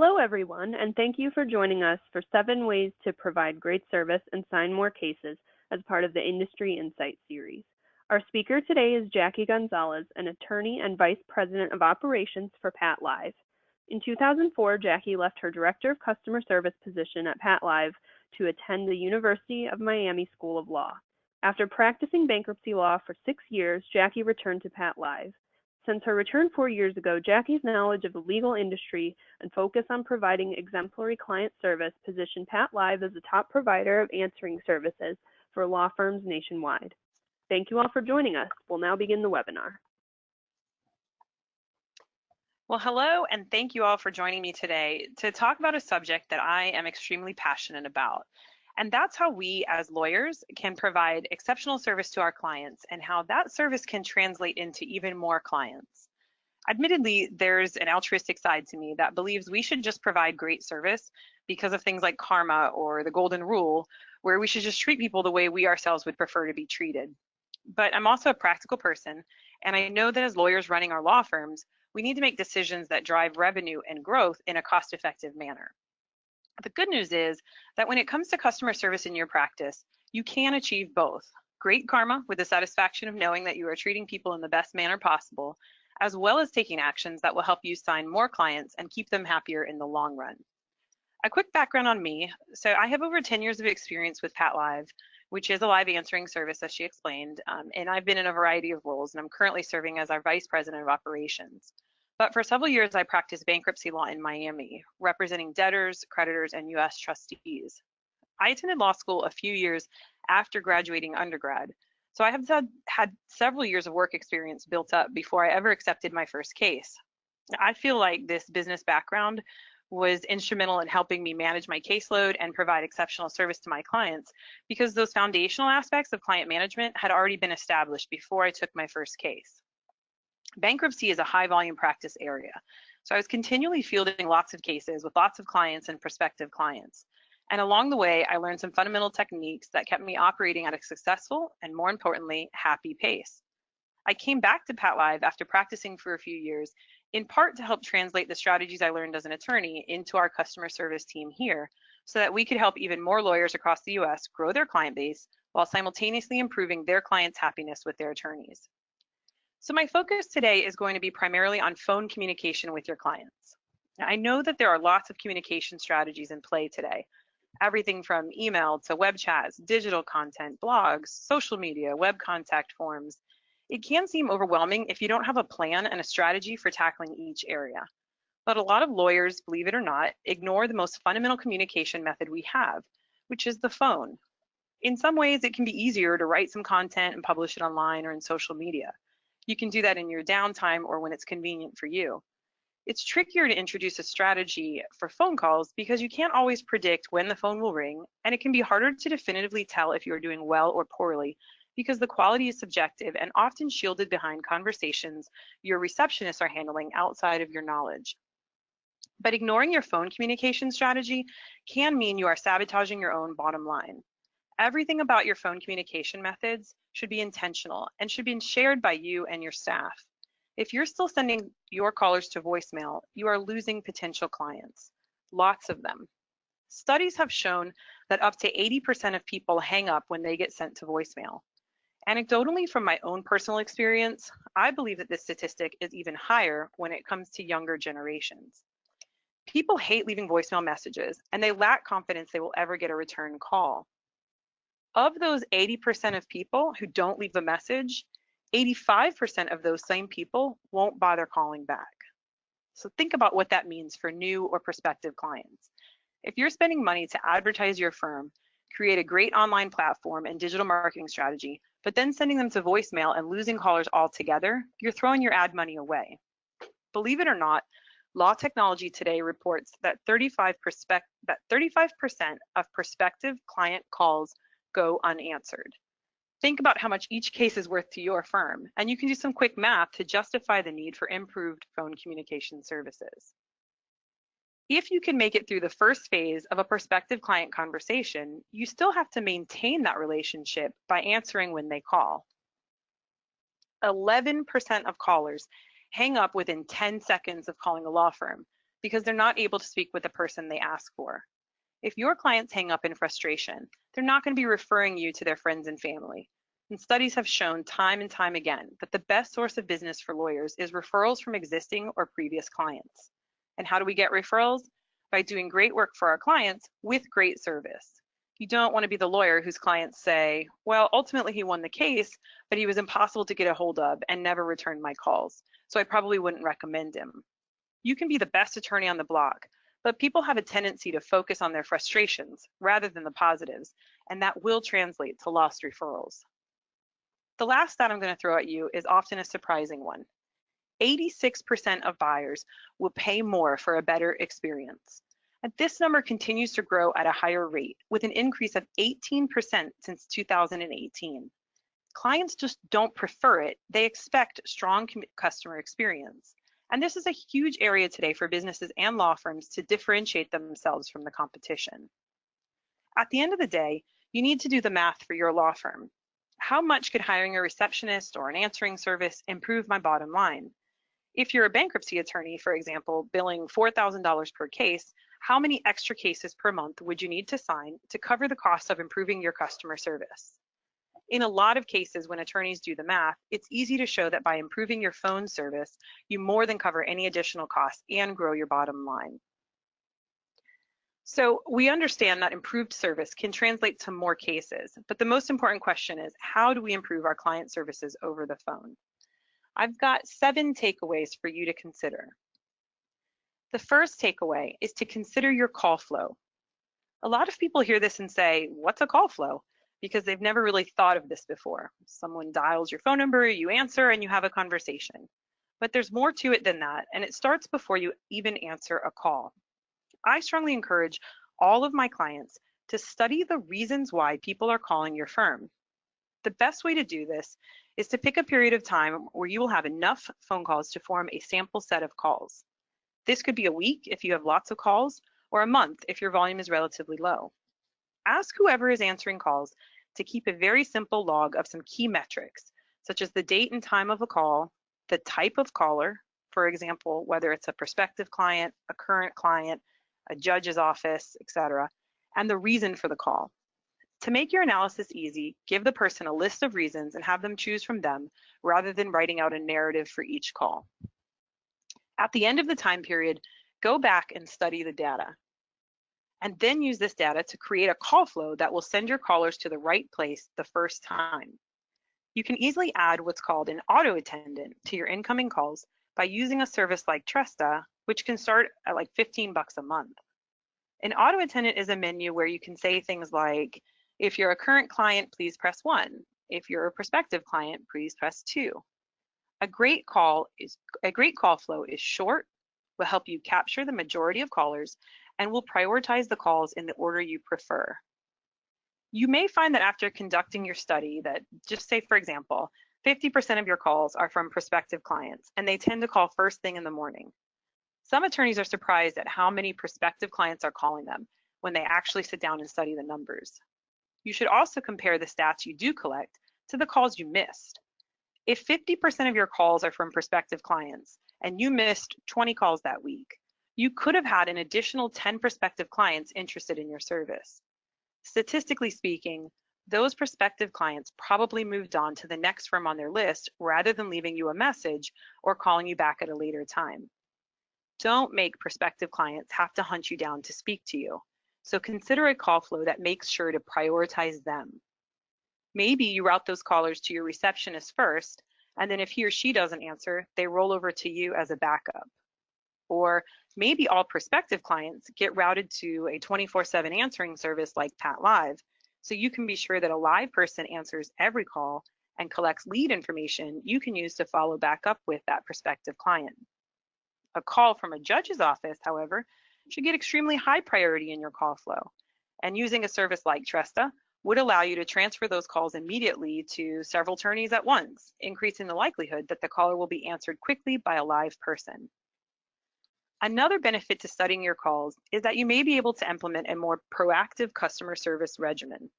Hello, everyone, and thank you for joining us for 7 Ways to Provide Great Service and Sign More Cases as part of the Industry Insight series. Our speaker today is Jackie Gonzalez, an attorney and vice president of operations for PATLive. In 2004, Jackie left her director of customer service position at PATLive to attend the University of Miami School of Law. After practicing bankruptcy law for 6 years, Jackie returned to PATLive. Since her return 4 years ago, Jackie's knowledge of the legal industry and focus on providing exemplary client service position PATLive as a top provider of answering services for law firms nationwide. Thank you all for joining us. We'll now begin the webinar. Well, hello, and thank you all for joining me today to talk about a subject that I am extremely passionate about. And that's how we as lawyers can provide exceptional service to our clients and how that service can translate into even more clients. Admittedly, there's an altruistic side to me that believes we should just provide great service because of things like karma or the golden rule, where we should just treat people the way we ourselves would prefer to be treated. But I'm also a practical person, and I know that as lawyers running our law firms, we need to make decisions that drive revenue and growth in a cost-effective manner. The good news is that when it comes to customer service in your practice, you can achieve both. Great karma with the satisfaction of knowing that you are treating people in the best manner possible, as well as taking actions that will help you sign more clients and keep them happier in the long run. A quick background on me. So I have over 10 years of experience with PATLive, which is a live answering service, as she explained, and I've been in a variety of roles, and I'm currently serving as our vice president of operations. But for several years, I practiced bankruptcy law in Miami, representing debtors, creditors, and U.S. trustees. I attended law school a few years after graduating undergrad, so I have had several years of work experience built up before I ever accepted my first case. I feel like this business background was instrumental in helping me manage my caseload and provide exceptional service to my clients because those foundational aspects of client management had already been established before I took my first case. Bankruptcy is a high volume practice area, so I was continually fielding lots of cases with lots of clients and prospective clients. And along the way, I learned some fundamental techniques that kept me operating at a successful and, more importantly, happy pace. I came back to PATLive after practicing for a few years, in part to help translate the strategies I learned as an attorney into our customer service team here, so that we could help even more lawyers across the US grow their client base while simultaneously improving their clients' happiness with their attorneys. So my focus today is going to be primarily on phone communication with your clients. Now, I know that there are lots of communication strategies in play today, everything from email to web chats, digital content, blogs, social media, web contact forms. It can seem overwhelming if you don't have a plan and a strategy for tackling each area. But a lot of lawyers, believe it or not, ignore the most fundamental communication method we have, which is the phone. In some ways, it can be easier to write some content and publish it online or in social media. You can do that in your downtime or when it's convenient for you. It's trickier to introduce a strategy for phone calls because you can't always predict when the phone will ring, and it can be harder to definitively tell if you're doing well or poorly because the quality is subjective and often shielded behind conversations your receptionists are handling outside of your knowledge. But ignoring your phone communication strategy can mean you are sabotaging your own bottom line. Everything about your phone communication methods should be intentional and should be shared by you and your staff. If you're still sending your callers to voicemail, you are losing potential clients, lots of them. Studies have shown that up to 80% of people hang up when they get sent to voicemail. Anecdotally, from my own personal experience, I believe that this statistic is even higher when it comes to younger generations. People hate leaving voicemail messages, and they lack confidence they will ever get a return call. Of those 80% of people who don't leave a message, 85% of those same people won't bother calling back. So think about what that means for new or prospective clients. If you're spending money to advertise your firm, create a great online platform and digital marketing strategy, but then sending them to voicemail and losing callers altogether, you're throwing your ad money away. Believe it or not, Law Technology today reports that 35% of prospective client calls go unanswered. Think about how much each case is worth to your firm, and you can do some quick math to justify the need for improved phone communication services. If you can make it through the first phase of a prospective client conversation, you still have to maintain that relationship by answering when they call. 11% of callers hang up within 10 seconds of calling a law firm, because they're not able to speak with the person they ask for. If your clients hang up in frustration, they're not going to be referring you to their friends and family. And studies have shown time and time again that the best source of business for lawyers is referrals from existing or previous clients. And how do we get referrals? By doing great work for our clients with great service. You don't want to be the lawyer whose clients say, well, ultimately he won the case, but he was impossible to get a hold of and never returned my calls, so I probably wouldn't recommend him. You can be the best attorney on the block, but people have a tendency to focus on their frustrations rather than the positives, and that will translate to lost referrals. The last stat I'm going to throw at you is often a surprising one. 86% of buyers will pay more for a better experience. And this number continues to grow at a higher rate, with an increase of 18% since 2018. Clients just don't prefer it. They expect strong customer experience. And this is a huge area today for businesses and law firms to differentiate themselves from the competition. At the end of the day, you need to do the math for your law firm. How much could hiring a receptionist or an answering service improve my bottom line? If you're a bankruptcy attorney, for example, billing $4,000 per case, how many extra cases per month would you need to sign to cover the cost of improving your customer service? In a lot of cases, when attorneys do the math, it's easy to show that by improving your phone service, you more than cover any additional costs and grow your bottom line. So we understand that improved service can translate to more cases, but the most important question is, how do we improve our client services over the phone? I've got 7 takeaways for you to consider. The first takeaway is to consider your call flow. A lot of people hear this and say, what's a call flow? Because they've never really thought of this before. Someone dials your phone number, you answer, and you have a conversation. But there's more to it than that, and it starts before you even answer a call. I strongly encourage all of my clients to study the reasons why people are calling your firm. The best way to do this is to pick a period of time where you will have enough phone calls to form a sample set of calls. This could be a week if you have lots of calls, or a month if your volume is relatively low. Ask whoever is answering calls to keep a very simple log of some key metrics, such as the date and time of a call, the type of caller, for example, whether it's a prospective client, a current client, a judge's office, etc., and the reason for the call. To make your analysis easy, give the person a list of reasons and have them choose from them rather than writing out a narrative for each call. At the end of the time period, go back and study the data, and then use this data to create a call flow that will send your callers to the right place the first time. You can easily add what's called an auto attendant to your incoming calls by using a service like Tresta, which can start at like $15 a month. An auto attendant is a menu where you can say things like, if you're a current client, please press 1. If you're a prospective client, please press 2. A great call flow is short, will help you capture the majority of callers, and will prioritize the calls in the order you prefer. You may find that after conducting your study that, just say for example, 50% of your calls are from prospective clients, and they tend to call first thing in the morning. Some attorneys are surprised at how many prospective clients are calling them when they actually sit down and study the numbers. You should also compare the stats you do collect to the calls you missed. If 50% of your calls are from prospective clients and you missed 20 calls that week, you could have had an additional 10 prospective clients interested in your service. Statistically speaking, those prospective clients probably moved on to the next firm on their list rather than leaving you a message or calling you back at a later time. Don't make prospective clients have to hunt you down to speak to you. So consider a call flow that makes sure to prioritize them. Maybe you route those callers to your receptionist first, and then if he or she doesn't answer, they roll over to you as a backup. Or maybe all prospective clients get routed to a 24/7 answering service like PATLive, so you can be sure that a live person answers every call and collects lead information you can use to follow back up with that prospective client. A call from a judge's office, however, should get extremely high priority in your call flow, and using a service like Tresta would allow you to transfer those calls immediately to several attorneys at once, increasing the likelihood that the caller will be answered quickly by a live person. Another benefit to studying your calls is that you may be able to implement a more proactive customer service regimen.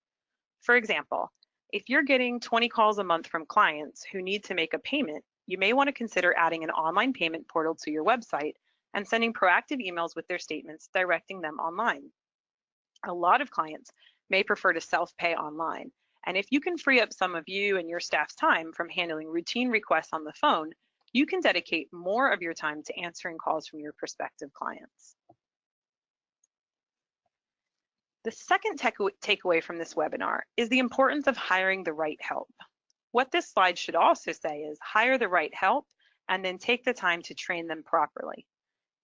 For example, if you're getting 20 calls a month from clients who need to make a payment, you may want to consider adding an online payment portal to your website and sending proactive emails with their statements directing them online. A lot of clients may prefer to self-pay online, and if you can free up some of you and your staff's time from handling routine requests on the phone, you can dedicate more of your time to answering calls from your prospective clients. The second takeaway from this webinar is the importance of hiring the right help. What this slide should also say is hire the right help and then take the time to train them properly.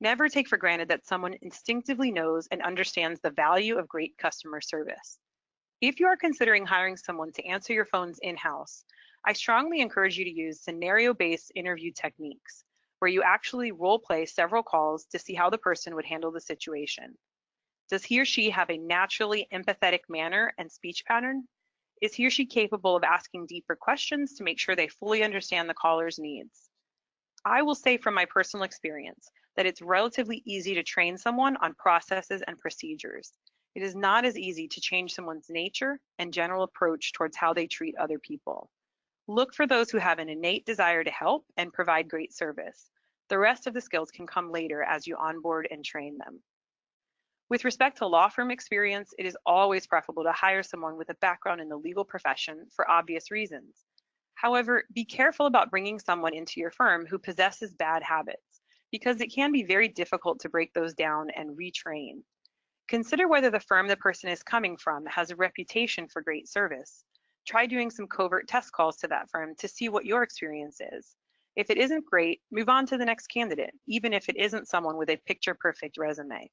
Never take for granted that someone instinctively knows and understands the value of great customer service. If you are considering hiring someone to answer your phones in-house, I strongly encourage you to use scenario-based interview techniques, where you actually role-play several calls to see how the person would handle the situation. Does he or she have a naturally empathetic manner and speech pattern? Is he or she capable of asking deeper questions to make sure they fully understand the caller's needs? I will say from my personal experience that it's relatively easy to train someone on processes and procedures. It is not as easy to change someone's nature and general approach towards how they treat other people. Look for those who have an innate desire to help and provide great service. The rest of the skills can come later as you onboard and train them. With respect to law firm experience, it is always preferable to hire someone with a background in the legal profession for obvious reasons. However, be careful about bringing someone into your firm who possesses bad habits, because it can be very difficult to break those down and retrain. Consider whether the firm the person is coming from has a reputation for great service. Try doing some covert test calls to that firm to see what your experience is. If it isn't great, move on to the next candidate, even if it isn't someone with a picture-perfect resume.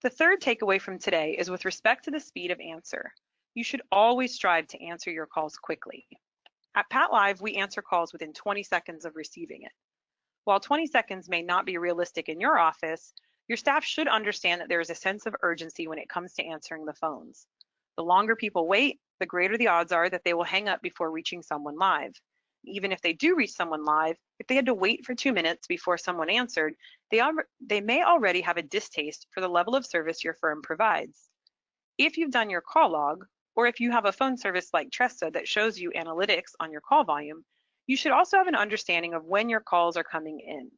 The third takeaway from today is with respect to the speed of answer. You should always strive to answer your calls quickly. At PATLive, we answer calls within 20 seconds of receiving it. While 20 seconds may not be realistic in your office, your staff should understand that there is a sense of urgency when it comes to answering the phones. The longer people wait, the greater the odds are that they will hang up before reaching someone live. Even if they do reach someone live, if they had to wait for 2 minutes before someone answered, they may already have a distaste for the level of service your firm provides. If you've done your call log, or if you have a phone service like Tresta that shows you analytics on your call volume, you should also have an understanding of when your calls are coming in.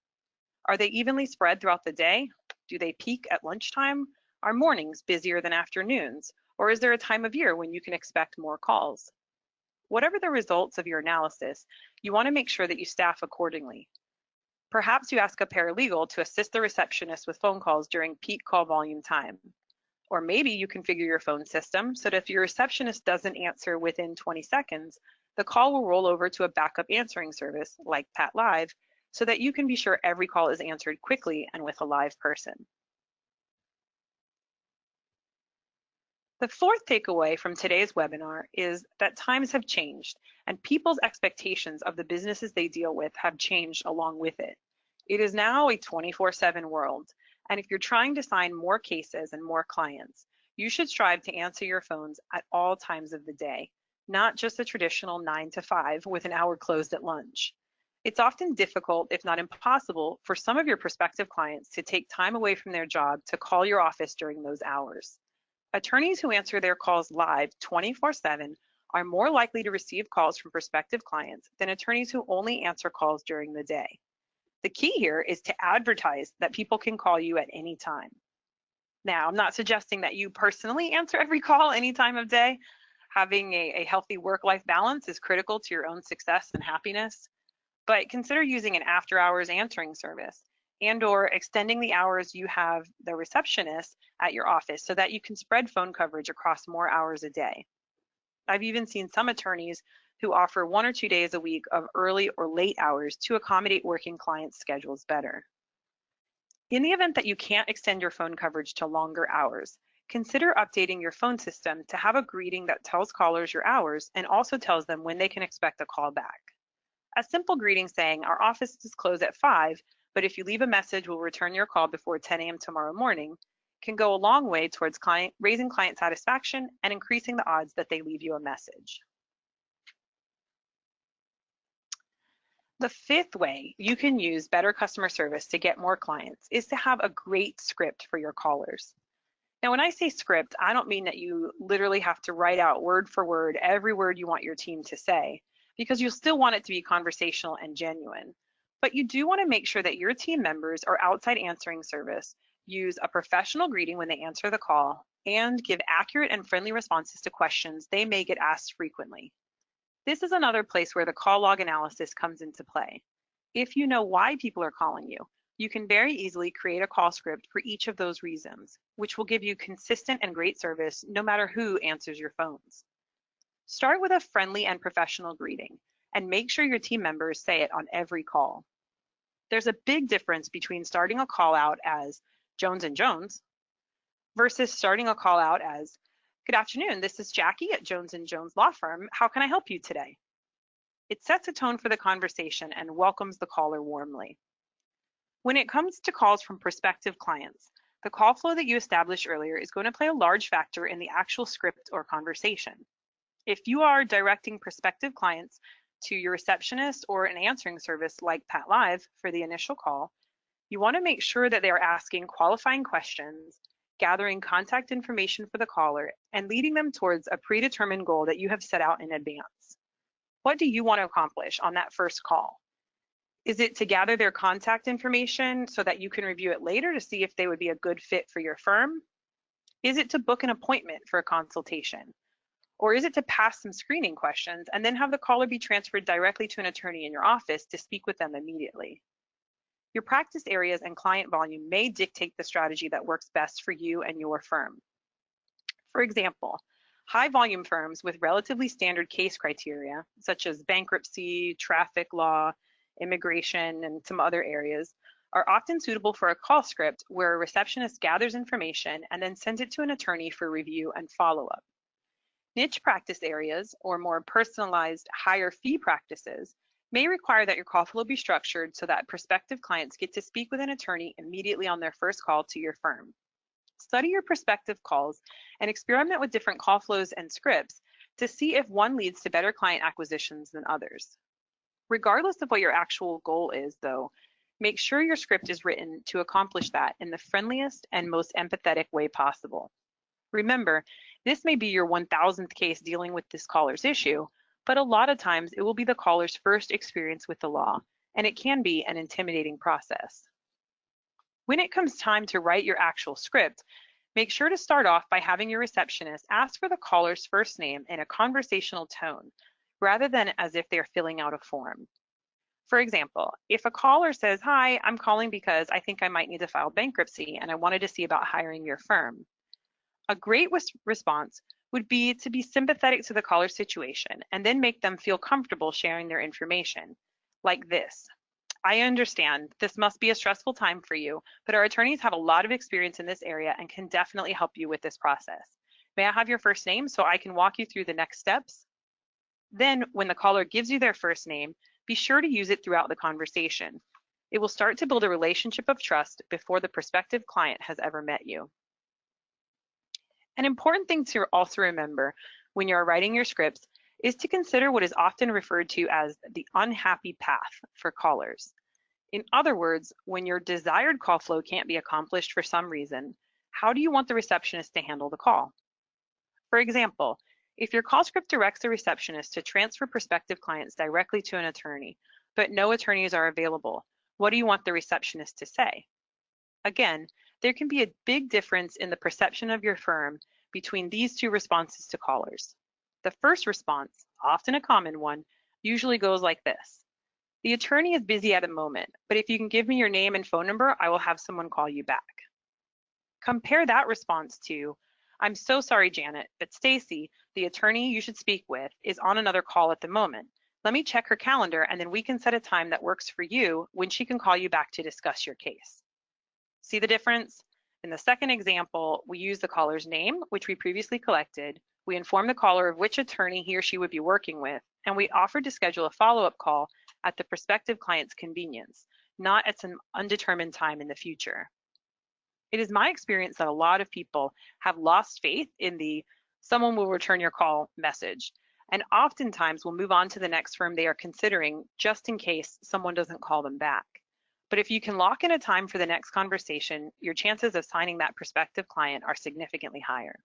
Are they evenly spread throughout the day? Do they peak at lunchtime? Are mornings busier than afternoons? Or is there a time of year when you can expect more calls? Whatever the results of your analysis, you want to make sure that you staff accordingly. Perhaps you ask a paralegal to assist the receptionist with phone calls during peak call volume time. Or maybe you configure your phone system so that if your receptionist doesn't answer within 20 seconds, the call will roll over to a backup answering service like PATLive so that you can be sure every call is answered quickly and with a live person. The fourth takeaway from today's webinar is that times have changed and people's expectations of the businesses they deal with have changed along with it. It is now a 24/7 world, and if you're trying to sign more cases and more clients, you should strive to answer your phones at all times of the day, not just the traditional 9 to 5 with an hour closed at lunch. It's often difficult, if not impossible, for some of your prospective clients to take time away from their job to call your office during those hours. Attorneys who answer their calls live 24/7 are more likely to receive calls from prospective clients than attorneys who only answer calls during the day. The key here is to advertise that people can call you at any time. Now, I'm not suggesting that you personally answer every call any time of day. Having a healthy work-life balance is critical to your own success and happiness, but consider using an after-hours answering service and/or extending the hours you have the receptionist at your office so that you can spread phone coverage across more hours a day. I've even seen some attorneys who offer 1 or 2 days a week of early or late hours to accommodate working clients' schedules better. In the event that you can't extend your phone coverage to longer hours, consider updating your phone system to have a greeting that tells callers your hours and also tells them when they can expect a call back. A simple greeting saying, "Our office is closed at 5, but if you leave a message, we'll return your call before 10 a.m. tomorrow morning," can go a long way towards raising client satisfaction and increasing the odds that they leave you a message. The fifth way you can use better customer service to get more clients is to have a great script for your callers. Now, when I say script, I don't mean that you literally have to write out word for word every word you want your team to say, because you'll still want it to be conversational and genuine. But you do want to make sure that your team members or outside answering service use a professional greeting when they answer the call and give accurate and friendly responses to questions they may get asked frequently. This is another place where the call log analysis comes into play. If you know why people are calling you, you can very easily create a call script for each of those reasons, which will give you consistent and great service no matter who answers your phones. Start with a friendly and professional greeting, and make sure your team members say it on every call. There's a big difference between starting a call out as Jones and Jones versus starting a call out as, "Good afternoon, this is Jackie at Jones and Jones Law Firm. How can I help you today?" It sets a tone for the conversation and welcomes the caller warmly. When it comes to calls from prospective clients, the call flow that you established earlier is going to play a large factor in the actual script or conversation. If you are directing prospective clients to your receptionist or an answering service like PATLive for the initial call, you want to make sure that they are asking qualifying questions, gathering contact information for the caller, and leading them towards a predetermined goal that you have set out in advance. What do you want to accomplish on that first call? Is it to gather their contact information so that you can review it later to see if they would be a good fit for your firm? Is it to book an appointment for a consultation? Or is it to pass some screening questions and then have the caller be transferred directly to an attorney in your office to speak with them immediately? Your practice areas and client volume may dictate the strategy that works best for you and your firm. For example, high volume firms with relatively standard case criteria, such as bankruptcy, traffic law, immigration, and some other areas, are often suitable for a call script where a receptionist gathers information and then sends it to an attorney for review and follow-up. Niche practice areas, or more personalized, higher fee practices, may require that your call flow be structured so that prospective clients get to speak with an attorney immediately on their first call to your firm. Study your prospective calls and experiment with different call flows and scripts to see if one leads to better client acquisitions than others. Regardless of what your actual goal is, though, make sure your script is written to accomplish that in the friendliest and most empathetic way possible. Remember, this may be your 1000th case dealing with this caller's issue, but a lot of times it will be the caller's first experience with the law, and it can be an intimidating process. When it comes time to write your actual script, make sure to start off by having your receptionist ask for the caller's first name in a conversational tone, rather than as if they're filling out a form. For example, if a caller says, "Hi, I'm calling because I think I might need to file bankruptcy and I wanted to see about hiring your firm," a great response would be to be sympathetic to the caller's situation and then make them feel comfortable sharing their information, like this: "I understand this must be a stressful time for you, but our attorneys have a lot of experience in this area and can definitely help you with this process. May I have your first name so I can walk you through the next steps?" Then, when the caller gives you their first name, be sure to use it throughout the conversation. It will start to build a relationship of trust before the prospective client has ever met you. An important thing to also remember when you're writing your scripts is to consider what is often referred to as the unhappy path for callers. In other words, when your desired call flow can't be accomplished for some reason, how do you want the receptionist to handle the call? For example, if your call script directs the receptionist to transfer prospective clients directly to an attorney, but no attorneys are available, what do you want the receptionist to say? Again, there can be a big difference in the perception of your firm between these two responses to callers. The first response, often a common one, usually goes like this: "The attorney is busy at the moment, but if you can give me your name and phone number, I will have someone call you back." Compare that response to, "I'm so sorry, Janet, but Stacy, the attorney you should speak with, is on another call at the moment. Let me check her calendar and then we can set a time that works for you when she can call you back to discuss your case." See the difference? In the second example, we use the caller's name, which we previously collected. We inform the caller of which attorney he or she would be working with, and we offered to schedule a follow-up call at the prospective client's convenience, not at some undetermined time in the future. It is my experience that a lot of people have lost faith in the "someone will return your call" message, and oftentimes will move on to the next firm they are considering just in case someone doesn't call them back. But if you can lock in a time for the next conversation, your chances of signing that prospective client are significantly higher.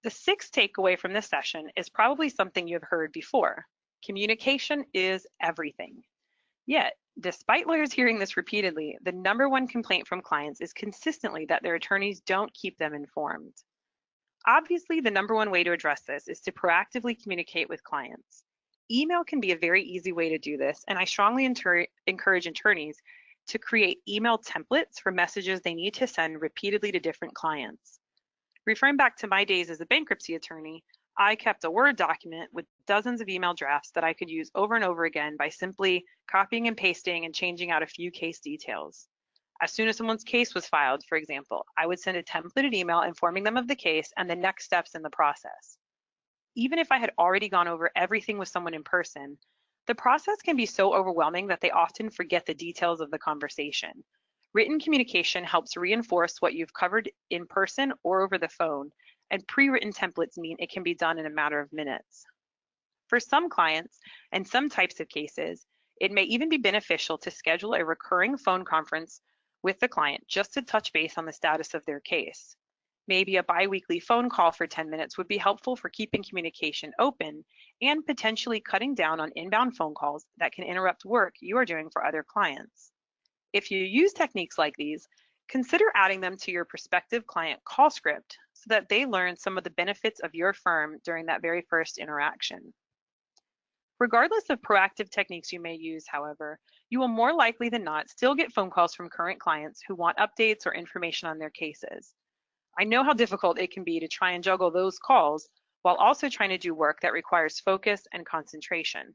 The sixth takeaway from this session is probably something you have heard before. Communication is everything. Yet, despite lawyers hearing this repeatedly, the number one complaint from clients is consistently that their attorneys don't keep them informed. Obviously, the number one way to address this is to proactively communicate with clients. Email can be a very easy way to do this, and I strongly encourage attorneys to create email templates for messages they need to send repeatedly to different clients. Referring back to my days as a bankruptcy attorney, I kept a Word document with dozens of email drafts that I could use over and over again by simply copying and pasting and changing out a few case details. As soon as someone's case was filed, for example, I would send a templated email informing them of the case and the next steps in the process. Even if I had already gone over everything with someone in person, the process can be so overwhelming that they often forget the details of the conversation. Written communication helps reinforce what you've covered in person or over the phone, and pre-written templates mean it can be done in a matter of minutes. For some clients and some types of cases, it may even be beneficial to schedule a recurring phone conference with the client just to touch base on the status of their case. Maybe a bi-weekly phone call for 10 minutes would be helpful for keeping communication open and potentially cutting down on inbound phone calls that can interrupt work you are doing for other clients. If you use techniques like these, consider adding them to your prospective client call script so that they learn some of the benefits of your firm during that very first interaction. Regardless of proactive techniques you may use, however, you will more likely than not still get phone calls from current clients who want updates or information on their cases. I know how difficult it can be to try and juggle those calls while also trying to do work that requires focus and concentration.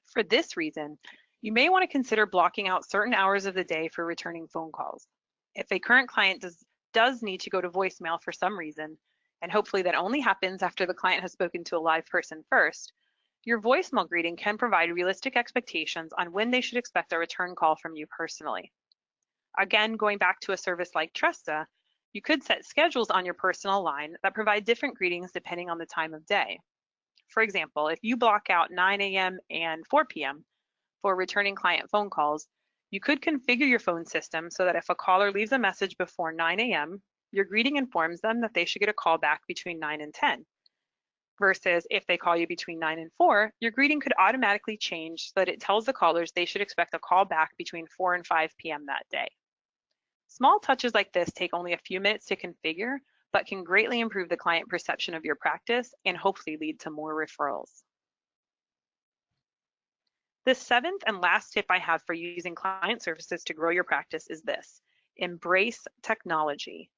For this reason, you may want to consider blocking out certain hours of the day for returning phone calls. If a current client does need to go to voicemail for some reason, and hopefully that only happens after the client has spoken to a live person first, your voicemail greeting can provide realistic expectations on when they should expect a return call from you personally. Again, going back to a service like Tresta, you could set schedules on your personal line that provide different greetings depending on the time of day. For example, if you block out 9 a.m. and 4 p.m. for returning client phone calls, you could configure your phone system so that if a caller leaves a message before 9 a.m., your greeting informs them that they should get a call back between 9 and 10. Versus if they call you between 9 and 4, your greeting could automatically change so that it tells the callers they should expect a call back between 4 and 5 p.m. that day. Small touches like this take only a few minutes to configure, but can greatly improve the client perception of your practice and hopefully lead to more referrals. The seventh and last tip I have for using client services to grow your practice is this: embrace technology.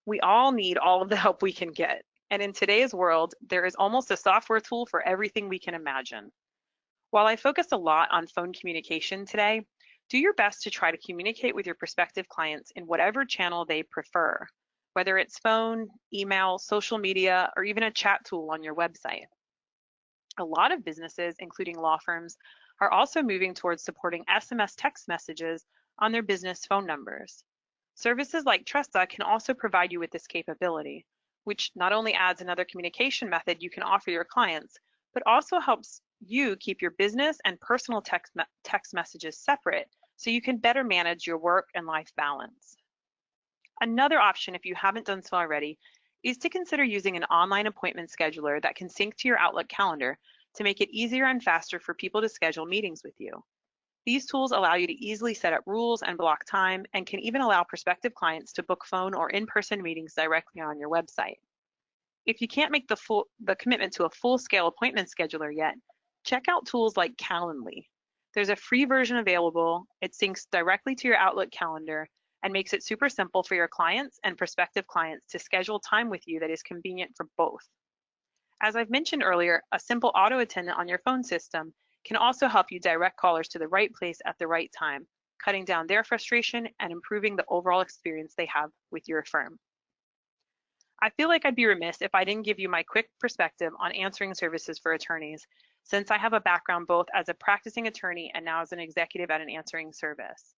We all need all of the help we can get. And in today's world, there is almost a software tool for everything we can imagine. While I focused a lot on phone communication today, do your best to try to communicate with your prospective clients in whatever channel they prefer, whether it's phone, email, social media, or even a chat tool on your website. A lot of businesses, including law firms, are also moving towards supporting SMS text messages on their business phone numbers. Services like Tresta can also provide you with this capability, which not only adds another communication method you can offer your clients, but also helps you keep your business and personal text messages separate so you can better manage your work and life balance. Another option, if you haven't done so already, is to consider using an online appointment scheduler that can sync to your Outlook calendar to make it easier and faster for people to schedule meetings with you. These tools allow you to easily set up rules and block time, and can even allow prospective clients to book phone or in-person meetings directly on your website. If you can't make the commitment to a full-scale appointment scheduler yet, check out tools like Calendly. There's a free version available. It syncs directly to your Outlook calendar and makes it super simple for your clients and prospective clients to schedule time with you that is convenient for both. As I've mentioned earlier, a simple auto attendant on your phone system can also help you direct callers to the right place at the right time, cutting down their frustration and improving the overall experience they have with your firm. I feel like I'd be remiss if I didn't give you my quick perspective on answering services for attorneys, since I have a background both as a practicing attorney and now as an executive at an answering service.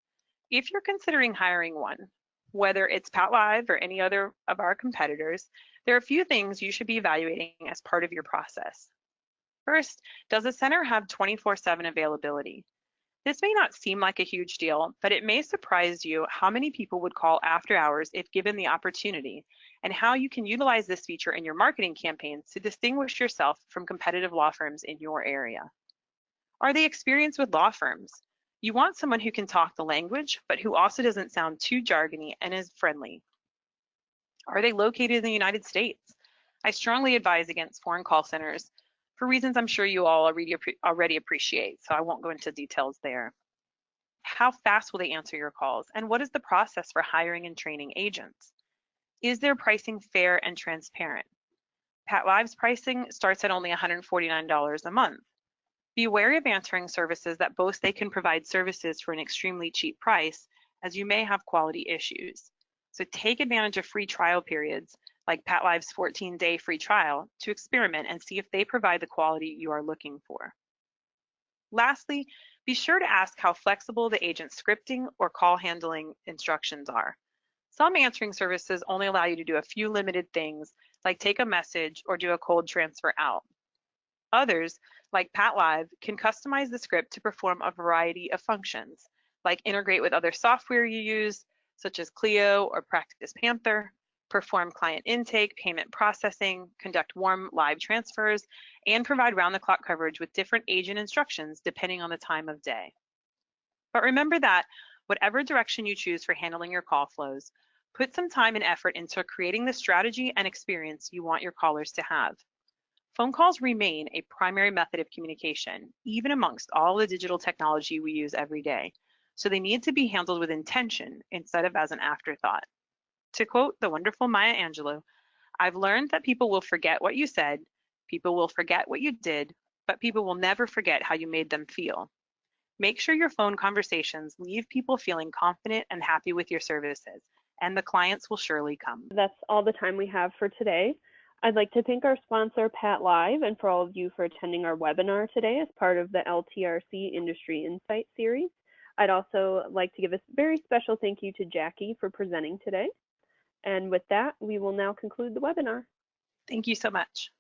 If you're considering hiring one, whether it's PATLive or any other of our competitors, there are a few things you should be evaluating as part of your process. First, does the center have 24/7 availability? This may not seem like a huge deal, but it may surprise you how many people would call after hours if given the opportunity, and how you can utilize this feature in your marketing campaigns to distinguish yourself from competitive law firms in your area. Are they experienced with law firms? You want someone who can talk the language, but who also doesn't sound too jargony and is friendly. Are they located in the United States? I strongly advise against foreign call centers for reasons I'm sure you all already appreciate, so I won't go into details there. How fast will they answer your calls? And what is the process for hiring and training agents? Is their pricing fair and transparent? PATLive's pricing starts at only $149 a month. Be wary of answering services that boast they can provide services for an extremely cheap price, as you may have quality issues. So take advantage of free trial periods, like PATLive's 14-day free trial, to experiment and see if they provide the quality you are looking for. Lastly, be sure to ask how flexible the agent's scripting or call handling instructions are. Some answering services only allow you to do a few limited things, like take a message or do a cold transfer out. Others, like PATLive, can customize the script to perform a variety of functions, like integrate with other software you use, such as Clio or Practice Panther, perform client intake, payment processing, conduct warm live transfers, and provide round-the-clock coverage with different agent instructions depending on the time of day. But remember that whatever direction you choose for handling your call flows, put some time and effort into creating the strategy and experience you want your callers to have. Phone calls remain a primary method of communication, even amongst all the digital technology we use every day. So they need to be handled with intention instead of as an afterthought. To quote the wonderful Maya Angelou, I've learned that people will forget what you said, people will forget what you did, but people will never forget how you made them feel. Make sure your phone conversations leave people feeling confident and happy with your services, and the clients will surely come. That's all the time we have for today. I'd like to thank our sponsor, PATLive, and for all of you for attending our webinar today as part of the LTRC Industry Insight Series. I'd also like to give a very special thank you to Jackie for presenting today. And with that, we will now conclude the webinar. Thank you so much.